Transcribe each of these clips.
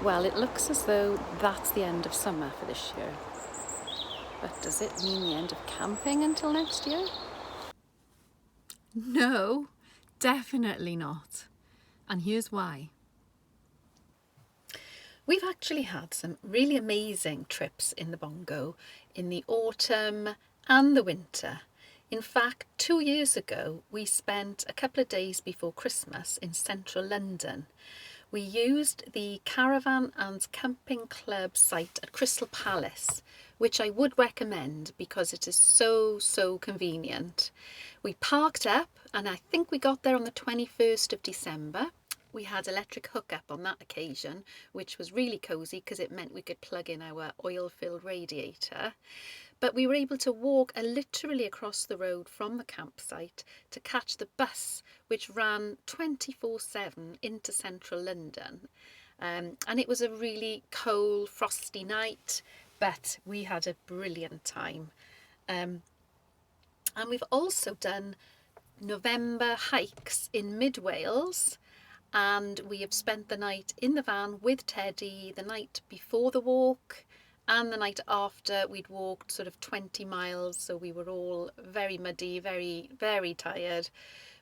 Well, it looks as though that's the end of summer for this year. But does it mean the end of camping until next year? No, definitely not. And here's why. We've actually had some really amazing trips in the Bongo in the autumn and the winter. In fact, 2 years ago, we spent a couple of days before Christmas in central London. We used the caravan and camping club site at Crystal Palace, which I would recommend because it is so convenient. We parked up and I think we got there on the 21st of December. We had electric hookup on that occasion, which was really cosy because it meant we could plug in our oil-filled radiator. But we were able to walk literally across the road from the campsite to catch the bus, which ran 24/7 into central London. And it was a really cold, frosty night, but we had a brilliant time. And we've also done November hikes in mid Wales, and we have spent the night in the van with Teddy the night before the walk and the night after. We'd walked sort of 20 miles, so we were all very muddy, very tired,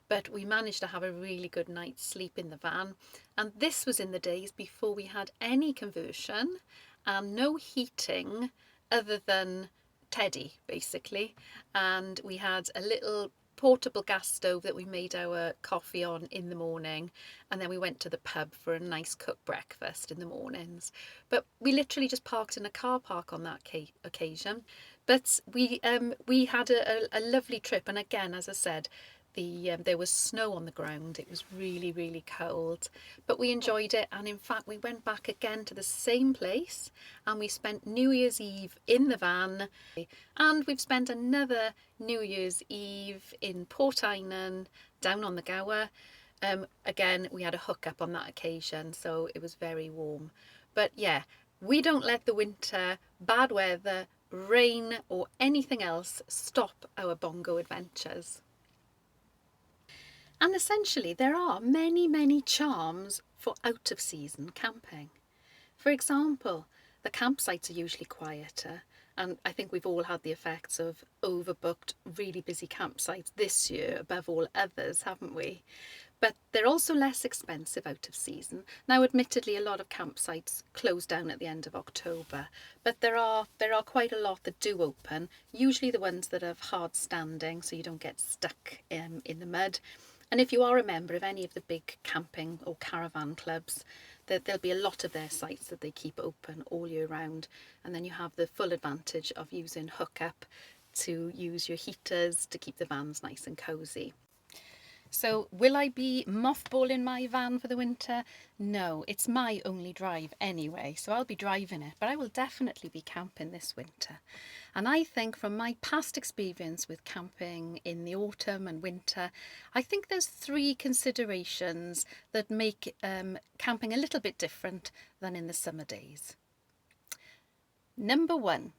but we managed to have a really good night's sleep in the van. And this was in the days before we had any conversion and no heating other than Teddy, basically. And we had a little portable gas stove that we made our coffee on in the morning, and then we went to the pub for a nice cooked breakfast in the mornings. But we literally just parked in a car park on that occasion. But we had a lovely trip, and again, as I said, there was snow on the ground. It was really cold, but we enjoyed it. And in fact, we went back again to the same place, and we spent New Year's Eve in the van, and we've spent another New Year's Eve in Portainan down on the Gower. Again, we had a hookup on that occasion, so it was very warm. But yeah, we don't let the winter, bad weather, rain or anything else stop our Bongo adventures. And essentially, there are many charms for out of season camping. For example, the campsites are usually quieter, and I think we've all had the effects of overbooked, really busy campsites this year above all others, haven't we? But they're also less expensive out of season. Now, admittedly, a lot of campsites close down at the end of October, but there are quite a lot that do open, usually the ones that have hard standing so you don't get stuck in the mud. And if you are a member of any of the big camping or caravan clubs, there'll be a lot of their sites that they keep open all year round. And then you have the full advantage of using hookup to use your heaters to keep the vans nice and cosy. So will I be mothballing my van for the winter? No, it's my only drive anyway, so I'll be driving it, but I will definitely be camping this winter. And I think from my past experience with camping in the autumn and winter, I think there's three considerations that make camping a little bit different than in the summer days. Number one,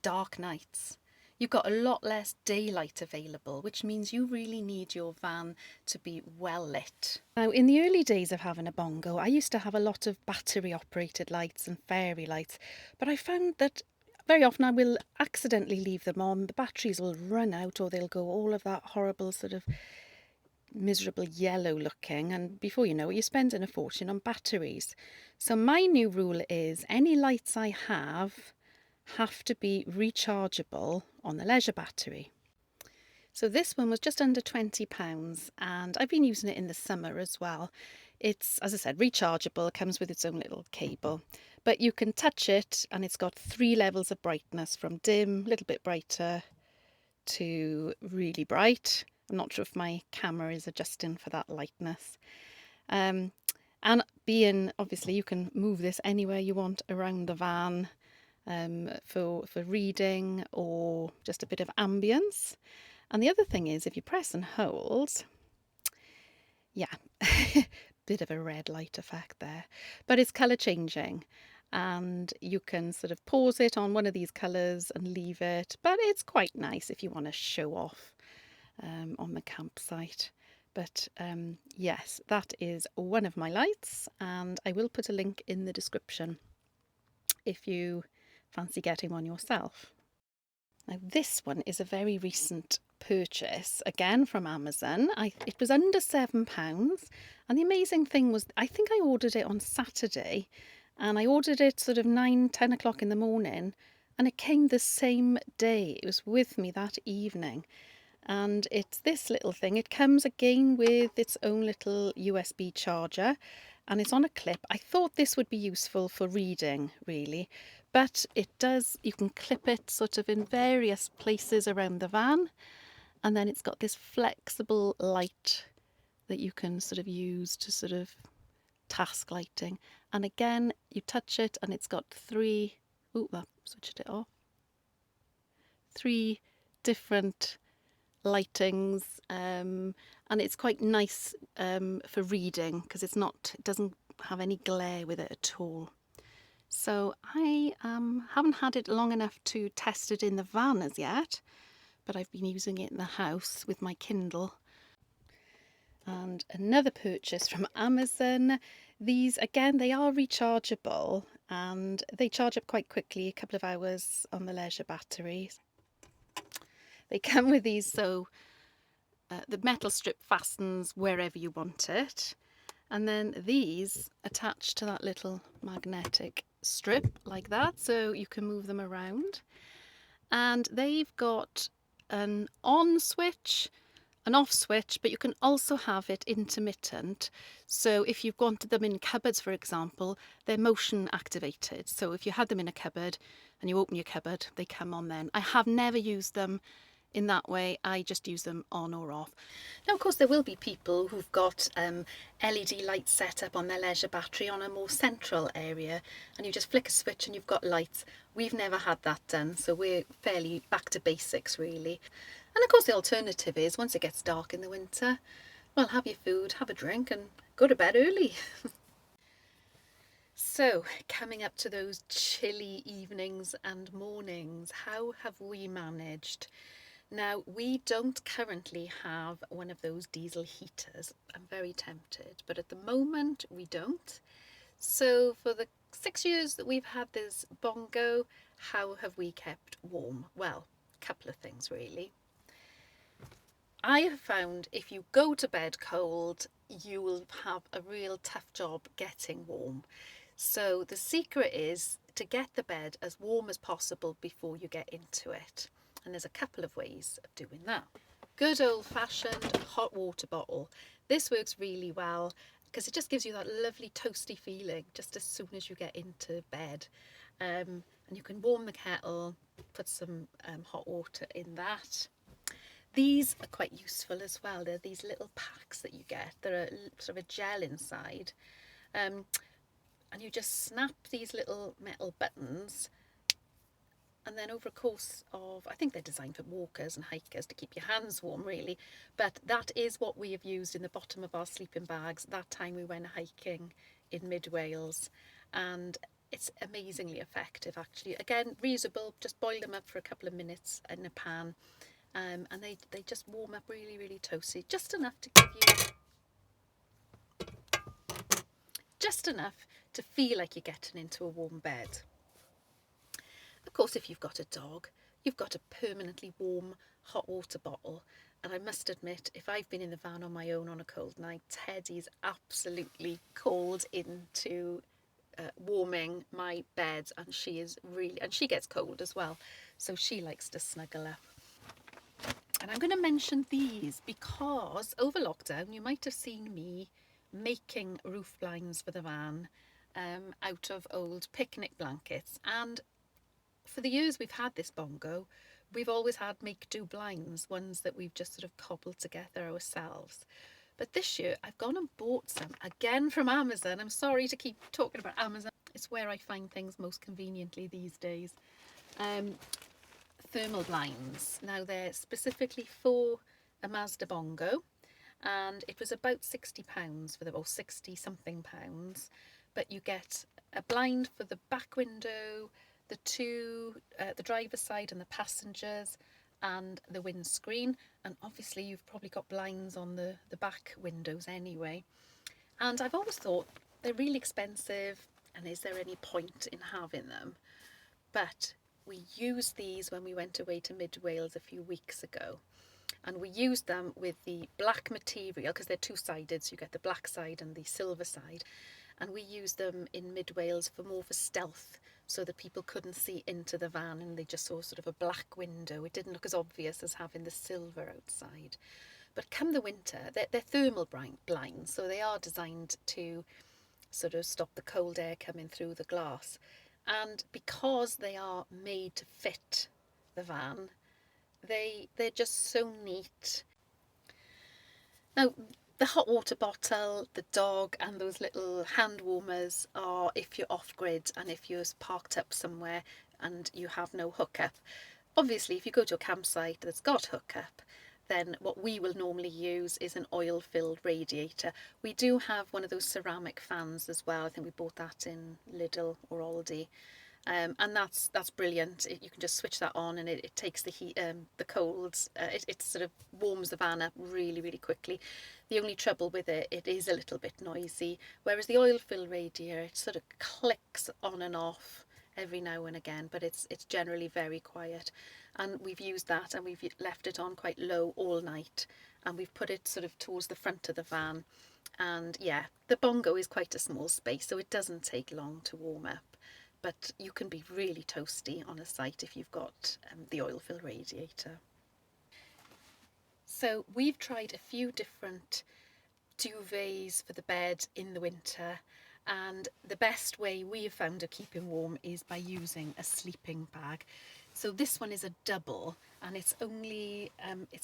dark nights. You've got a lot less daylight available, which means you really need your van to be well lit. Now, in the early days of having a Bongo, I used to have a lot of battery operated lights and fairy lights, but I found that very often I will accidentally leave them on, the batteries will run out, or they'll go all of that horrible sort of miserable yellow looking, and before you know it, you're spending a fortune on batteries. So my new rule is any lights I have to be rechargeable on the leisure battery. So this one was just under £20, and I've been using it in the summer as well. It's, as I said, rechargeable, comes with its own little cable, but you can touch it and it's got 3 levels of brightness, from dim, a little bit brighter, to really bright. I'm not sure if my camera is adjusting for that lightness. And being, obviously, you can move this anywhere you want around the van, for reading or just a bit of ambience. And the other thing is, if you press and hold, yeah, bit of a red light effect there, but it's colour changing, and you can sort of pause it on one of these colours and leave it, but it's quite nice if you want to show off on the campsite. But yes, that is one of my lights, and I will put a link in the description if you fancy getting one yourself. Now, this one is a very recent purchase, again from Amazon. It was under £7, and the amazing thing was, I think I ordered it on Saturday, and I ordered it sort of 9, 10 o'clock in the morning, and it came the same day. It was with me that evening. And it's this little thing. It comes again with its own little USB charger, and it's on a clip. I thought this would be useful for reading, really, but it does, you can clip it sort of in various places around the van, and then it's got this flexible light that you can sort of use to sort of task lighting. And again, you touch it and it's got three, oh, that switched it off, three different lightings, and it's quite nice for reading because it doesn't have any glare with it at all. So I haven't had it long enough to test it in the van as yet, but I've been using it in the house with my Kindle. And another purchase from Amazon. These, again, they are rechargeable and they charge up quite quickly, a couple of hours on the leisure battery. They come with these, so the metal strip fastens wherever you want it, and then these attach to that little magnetic strip like that, so you can move them around. And they've got an on switch, an off switch, but you can also have it intermittent. So if you've wanted them in cupboards, for example, they're motion activated. So if you had them in a cupboard and you open your cupboard, they come on then. I have never used them in that way. I just use them on or off. Now, of course, there will be people who've got LED lights set up on their leisure battery on a more central area, and you just flick a switch and you've got lights. We've never had that done, so we're fairly back to basics, really. And of course, the alternative is once it gets dark in the winter, well, have your food, have a drink, and go to bed early. So, coming up to those chilly evenings and mornings, how have we managed? Now, we don't currently have one of those diesel heaters. I'm very tempted, but at the moment we don't. So for the 6 years that we've had this Bongo, how have we kept warm? Well, a couple of things really. I have found if you go to bed cold, you will have a real tough job getting warm. So the secret is to get the bed as warm as possible before you get into it. And there's a couple of ways of doing that. Good old-fashioned hot water bottle. This works really well because it just gives you that lovely toasty feeling just as soon as you get into bed. And you can warm the kettle, put some hot water in that. These are quite useful as well. They're these little packs that you get. They're sort of a gel inside. And you just snap these little metal buttons, and then over a course of, I think they're designed for walkers and hikers to keep your hands warm really, but that is what we have used in the bottom of our sleeping bags that time we went hiking in mid Wales, and it's amazingly effective actually. Again, reusable, just boil them up for a couple of minutes in a pan, and they just warm up really, really toasty, just enough to give you, just enough to feel like you're getting into a warm bed. Of course, if you've got a dog, you've got a permanently warm hot water bottle. And I must admit, if I've been in the van on my own on a cold night, Teddy's absolutely called into warming my bed, and she is really, and she gets cold as well, so she likes to snuggle up. And I'm going to mention these because over lockdown you might have seen me making roof blinds for the van out of old picnic blankets, and for the years we've had this Bongo, we've always had make-do blinds, ones that we've just sort of cobbled together ourselves. But this year I've gone and bought some, again from Amazon. I'm sorry to keep talking about Amazon. It's where I find things most conveniently these days. Thermal blinds. Now they're specifically for a Mazda Bongo, and it was about £60 for them, or 60 something pounds. But you get a blind for the back window, the driver's side and the passengers, and the windscreen, and obviously you've probably got blinds on the back windows anyway. And I've always thought they're really expensive, and is there any point in having them? But we used these when we went away to Mid Wales a few weeks ago, and we used them with the black material because they're two-sided, so you get the black side and the silver side, and we used them in Mid Wales for more for stealth, so that people couldn't see into the van and they just saw sort of a black window. It didn't look as obvious as having the silver outside. But come the winter, they're thermal blinds, so they are designed to sort of stop the cold air coming through the glass. And because they are made to fit the van, they're just so neat. Now, the hot water bottle, the dog, and those little hand warmers are if you're off grid and if you're parked up somewhere and you have no hookup. Obviously, if you go to a campsite that's got hookup, then what we will normally use is an oil filled radiator. We do have one of those ceramic fans as well. I think we bought that in Lidl or Aldi. And that's brilliant. You can just switch that on, and it takes the heat, the colds. It sort of warms the van up really, really quickly. The only trouble with it, it is a little bit noisy. Whereas the oil fill radiator, it sort of clicks on and off every now and again, but it's generally very quiet. And we've used that, and we've left it on quite low all night, and we've put it sort of towards the front of the van. And yeah, the Bongo is quite a small space, so it doesn't take long to warm up, but you can be really toasty on a site if you've got the oil fill radiator. So we've tried a few different duvets for the bed in the winter, and the best way we have found of keeping warm is by using a sleeping bag. So this one is a double, and it's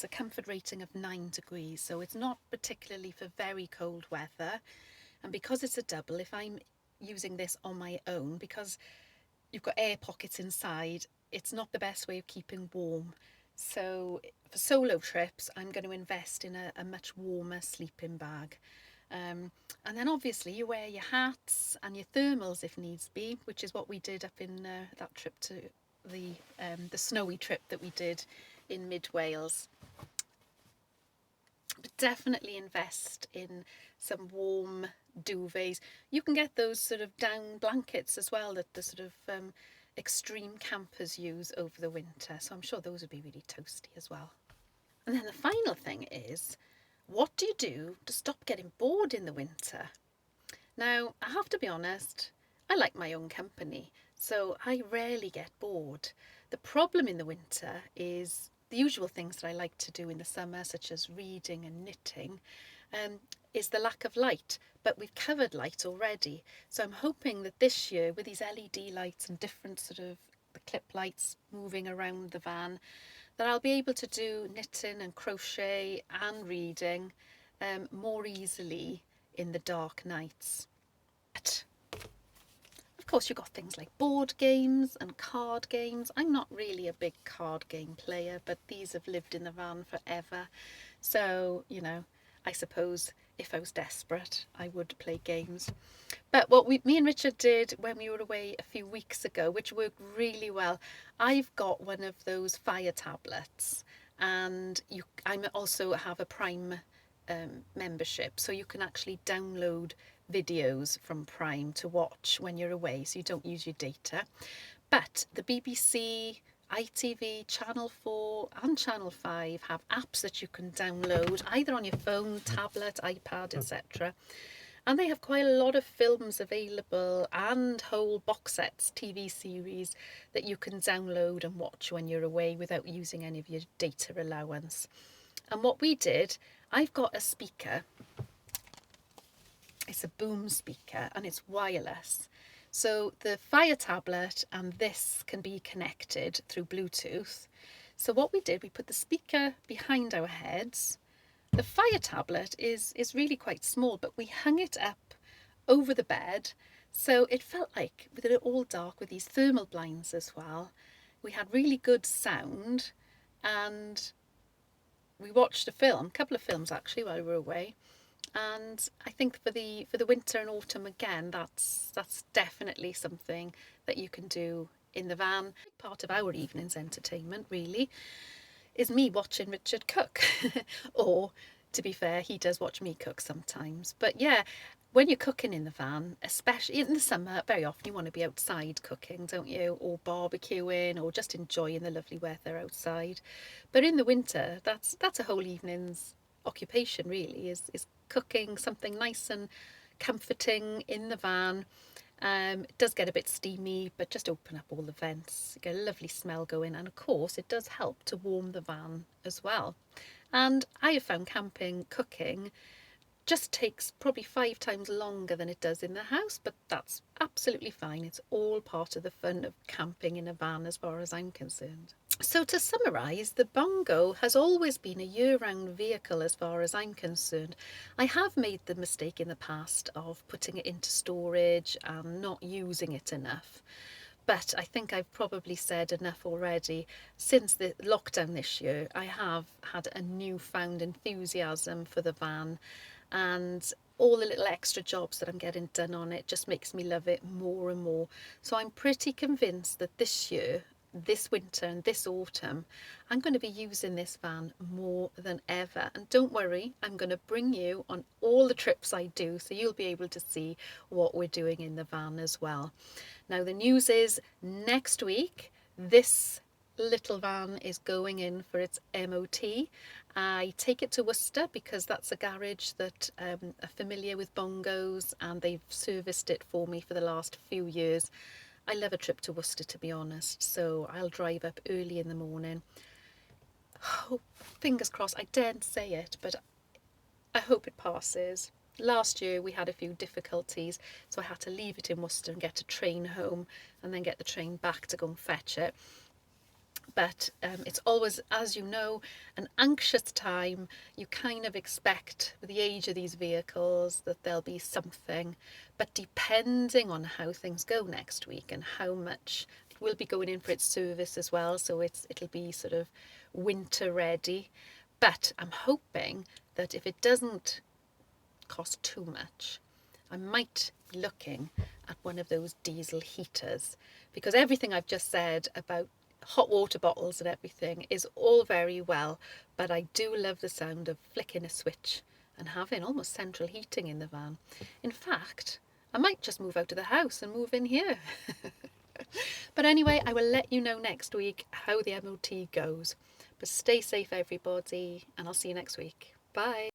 a comfort rating of 9 degrees, so it's not particularly for very cold weather. And because it's a double, if I'm using this on my own, because you've got air pockets inside, it's not the best way of keeping warm. So for solo trips, I'm going to invest in a much warmer sleeping bag. And then obviously you wear your hats and your thermals if needs be, which is what we did up in that trip to the snowy trip that we did in Mid Wales. But definitely invest in some warm duvets. You can get those sort of down blankets as well that the sort of extreme campers use over the winter. So I'm sure those would be really toasty as well. And then the final thing is, what do you do to stop getting bored in the winter? Now, I have to be honest, I like my own company, so I rarely get bored. The problem in the winter is the usual things that I like to do in the summer, such as reading and knitting, um, is the lack of light. But we've covered light already, so I'm hoping that this year, with these LED lights and different sort of the clip lights moving around the van, that I'll be able to do knitting and crochet and reading more easily in the dark nights. But of course, you've got things like board games and card games. I'm not really a big card game player, but these have lived in the van forever. So, I suppose if I was desperate, I would play games. But what me and Richard did when we were away a few weeks ago, which worked really well, I've got one of those fire tablets, and I also have a Prime membership, so you can actually download videos from Prime to watch when you're away, so you don't use your data. But the BBC, ITV, Channel 4 and Channel 5 have apps that you can download either on your phone, tablet, iPad, etc. And they have quite a lot of films available and whole box sets, TV series that you can download and watch when you're away without using any of your data allowance. And what we did, I've got a speaker. It's a boom speaker and it's wireless. So the Fire tablet and this can be connected through Bluetooth. So what we did, we put the speaker behind our heads. The Fire tablet is really quite small, but we hung it up over the bed. So it felt like, with it all dark, with these thermal blinds as well, we had really good sound, and we watched a couple of films actually while we were away. And I think for the winter and autumn again, that's definitely something that you can do in the van. Part of our evening's entertainment, really. is me watching Richard cook. Or, to be fair, he does watch me cook sometimes. But yeah, when you're cooking in the van, especially in the summer, very often you want to be outside cooking, don't you? Or barbecuing, or just enjoying the lovely weather outside. But in the winter, that's a whole evening's occupation, really, is cooking something nice and comforting in the van. It does get a bit steamy, but just open up all the vents, get a lovely smell going, and of course, it does help to warm the van as well. And I have found camping cooking just takes probably 5 times longer than it does in the house, but that's absolutely fine. It's all part of the fun of camping in a van, as far as I'm concerned. So, to summarise, the Bongo has always been a year round vehicle as far as I'm concerned. I have made the mistake in the past of putting it into storage and not using it enough. But I think I've probably said enough already. Since the lockdown this year, I have had a newfound enthusiasm for the van, and all the little extra jobs that I'm getting done on it just makes me love it more and more. So I'm pretty convinced that this year, this winter and this autumn, I'm going to be using this van more than ever. And don't worry, I'm going to bring you on all the trips I do, so you'll be able to see what we're doing in the van as well. Now, the news is next week, this little van is going in for its MOT. I take it to Worcester because that's a garage that are familiar with bongos, and they've serviced it for me for the last few years. I love a trip to Worcester, to be honest, so I'll drive up early in the morning. Oh, fingers crossed, I daren't say it, but I hope it passes. Last year we had a few difficulties, so I had to leave it in Worcester and get a train home and then get the train back to go and fetch it. But it's always, as you know, an anxious time. You kind of expect, with the age of these vehicles, that there'll be something. But depending on how things go next week and how much it will be going in for its service as well, so it'll be sort of winter ready. But I'm hoping that if it doesn't cost too much, I might be looking at one of those diesel heaters, because everything I've just said about hot water bottles and everything is all very well, but I do love the sound of flicking a switch and having almost central heating in the van. In fact, I might just move out of the house and move in here. But anyway, I will let you know next week how the MOT goes. But stay safe, everybody, and I'll see you next week. Bye.